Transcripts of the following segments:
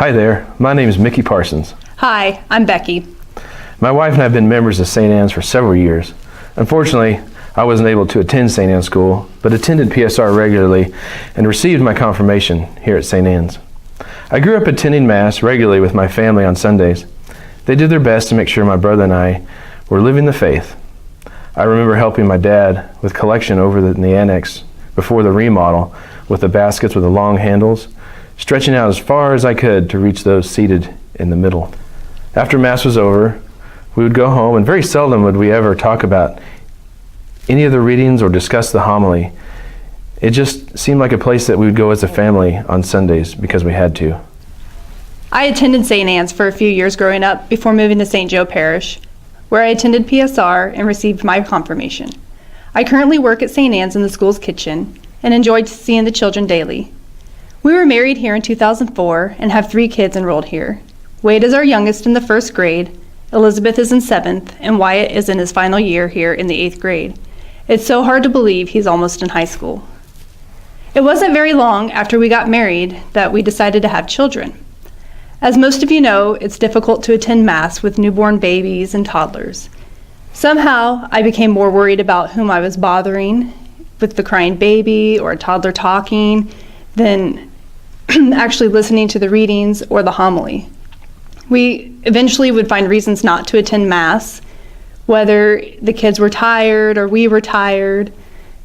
Hi there, my name is Mickey Parsons. Hi, I'm Becky. My wife and I have been members of St. Anne's for several years. Unfortunately, I wasn't able to attend St. Anne's School, but attended PSR regularly and received my confirmation here at St. Anne's. I grew up attending Mass regularly with my family on Sundays. They did their best to make sure my brother and I were living the faith. I remember helping my dad with collection in the annex before the remodel with the baskets with the long handles, stretching out as far as I could to reach those seated in the middle. After Mass was over, we would go home, and very seldom would we ever talk about any of the readings or discuss the homily. It just seemed like a place that we would go as a family on Sundays because we had to. I attended St. Anne's for a few years growing up before moving to St. Joe Parish, where I attended PSR and received my confirmation. I currently work at St. Anne's in the school's kitchen and enjoyed seeing the children daily. We were married here in 2004 and have 3 kids enrolled here. Wade is our youngest in the 1st grade, Elizabeth is in 7th, and Wyatt is in his final year here in the 8th grade. It's so hard to believe he's almost in high school. It wasn't very long after we got married that we decided to have children. As most of you know, it's difficult to attend Mass with newborn babies and toddlers. Somehow, I became more worried about whom I was bothering with the crying baby or a toddler talking than actually listening to the readings or the homily. We eventually would find reasons not to attend Mass, whether the kids were tired or we were tired,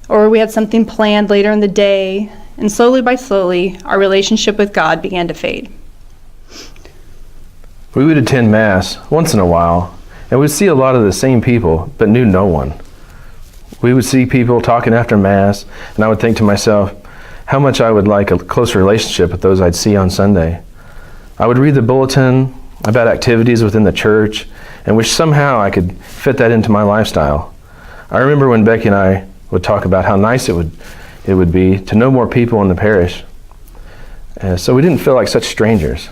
or we had something planned later in the day, and slowly by slowly, our relationship with God began to fade. We would attend Mass once in a while, and we'd see a lot of the same people, but knew no one. We would see people talking after Mass, and I would think to myself, how much I would like a closer relationship with those I'd see on Sunday. I would read the bulletin about activities within the church and wish somehow I could fit that into my lifestyle. I remember when Becky and I would talk about how nice it would be to know more people in the parish. So we didn't feel like such strangers.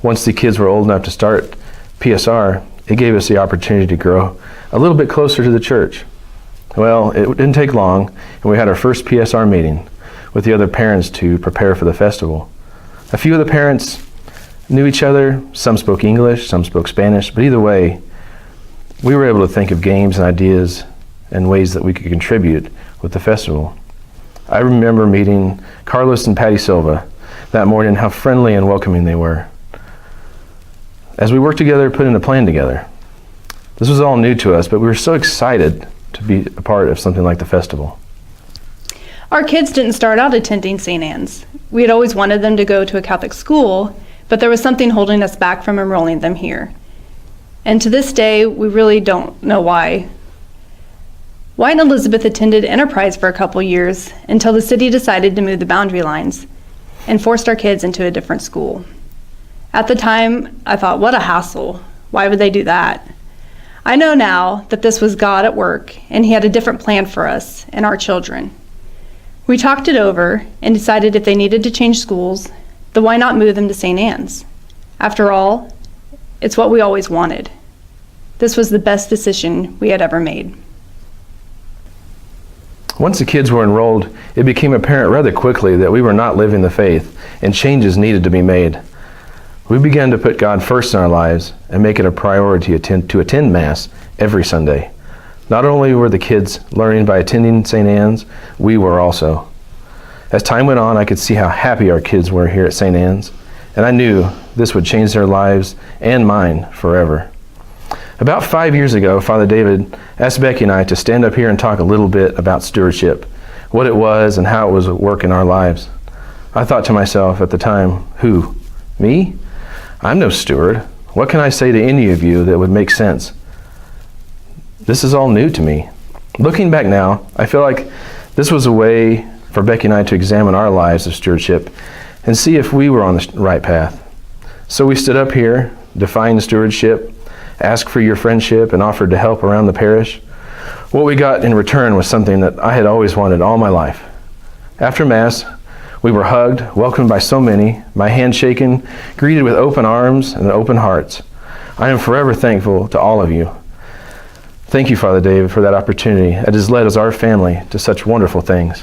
Once the kids were old enough to start PSR, it gave us the opportunity to grow a little bit closer to the church. Well, it didn't take long, and we had our first PSR meeting with the other parents to prepare for the festival. A few of the parents knew each other. Some spoke English, some spoke Spanish, but either way, we were able to think of games and ideas and ways that we could contribute with the festival. I remember meeting Carlos and Patty Silva that morning, how friendly and welcoming they were. As we worked together, putting a plan together. This was all new to us, but we were so excited to be a part of something like the festival. Our kids didn't start out attending St. Anne's. We had always wanted them to go to a Catholic school, but there was something holding us back from enrolling them here. And to this day, we really don't know why. Wyatt and Elizabeth attended Enterprise for a couple years until the city decided to move the boundary lines and forced our kids into a different school. At the time, I thought, what a hassle. Why would they do that? I know now that this was God at work, and He had a different plan for us and our children. We talked it over and decided if they needed to change schools, then why not move them to St. Anne's? After all, it's what we always wanted. This was the best decision we had ever made. Once the kids were enrolled, it became apparent rather quickly that we were not living the faith, and changes needed to be made. We began to put God first in our lives and make it a priority to attend Mass every Sunday. Not only were the kids learning by attending St. Anne's, we were also. As time went on, I could see how happy our kids were here at St. Anne's, and I knew this would change their lives and mine forever. About 5 years ago, Father David asked Becky and I to stand up here and talk a little bit about stewardship, what it was and how it was at work in our lives. I thought to myself at the time, who? Me? I'm no steward. What can I say to any of you that would make sense? This is all new to me. Looking back now, I feel like this was a way for Becky and I to examine our lives of stewardship and see if we were on the right path. So we stood up here, defined stewardship, asked for your friendship, and offered to help around the parish. What we got in return was something that I had always wanted all my life. After Mass, we were hugged, welcomed by so many, my hand shaken, greeted with open arms and open hearts. I am forever thankful to all of you. Thank you, Father David, for that opportunity that has led us, our family, to such wonderful things.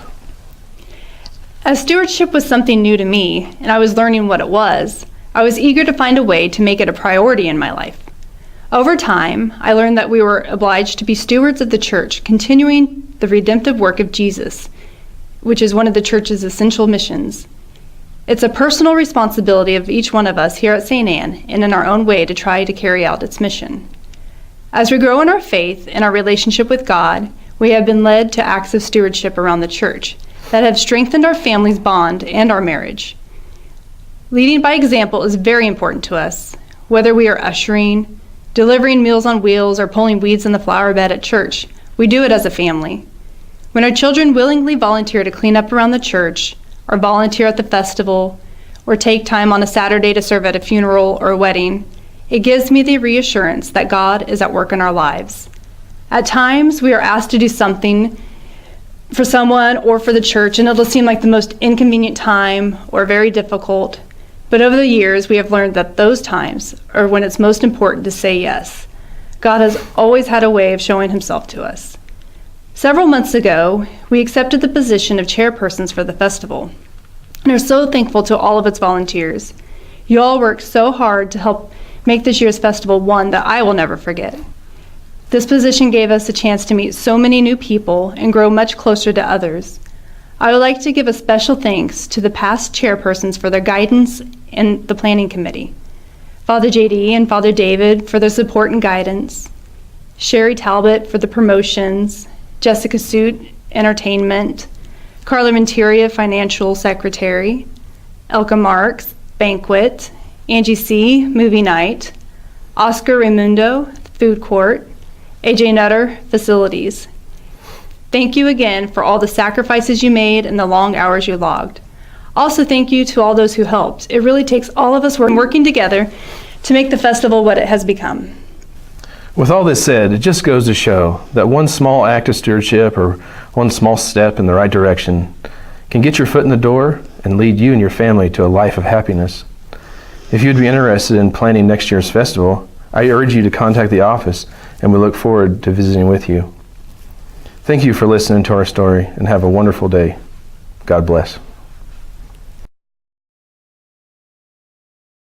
As stewardship was something new to me, and I was learning what it was, I was eager to find a way to make it a priority in my life. Over time, I learned that we were obliged to be stewards of the church, continuing the redemptive work of Jesus, which is one of the church's essential missions. It's a personal responsibility of each one of us here at St. Anne and in our own way to try to carry out its mission. As we grow in our faith and our relationship with God, we have been led to acts of stewardship around the church that have strengthened our family's bond and our marriage. Leading by example is very important to us, whether we are ushering, delivering Meals on Wheels, or pulling weeds in the flower bed at church. We do it as a family. When our children willingly volunteer to clean up around the church, or volunteer at the festival, or take time on a Saturday to serve at a funeral or a wedding, it gives me the reassurance that God is at work in our lives. At times, we are asked to do something for someone or for the church, and it'll seem like the most inconvenient time or very difficult. But over the years, we have learned that those times are when it's most important to say yes. God has always had a way of showing himself to us. Several months ago, we accepted the position of chairpersons for the festival, and are so thankful to all of its volunteers. You all worked so hard to help make this year's festival one that I will never forget. This position gave us a chance to meet so many new people and grow much closer to others. I would like to give a special thanks to the past chairpersons for their guidance and the planning committee, Father JD and Father David for their support and guidance, Sherry Talbot for the promotions, Jessica Suit, entertainment, Carla Renteria, financial secretary, Elka Marks, banquet, Angie C., movie night, Oscar Raimundo, food court, AJ Nutter, facilities. Thank you again for all the sacrifices you made and the long hours you logged. Also, thank you to all those who helped. It really takes all of us working together to make the festival what it has become. With all this said, it just goes to show that one small act of stewardship or one small step in the right direction can get your foot in the door and lead you and your family to a life of happiness. If you'd be interested in planning next year's festival, I urge you to contact the office, and we look forward to visiting with you. Thank you for listening to our story, and have a wonderful day. God bless.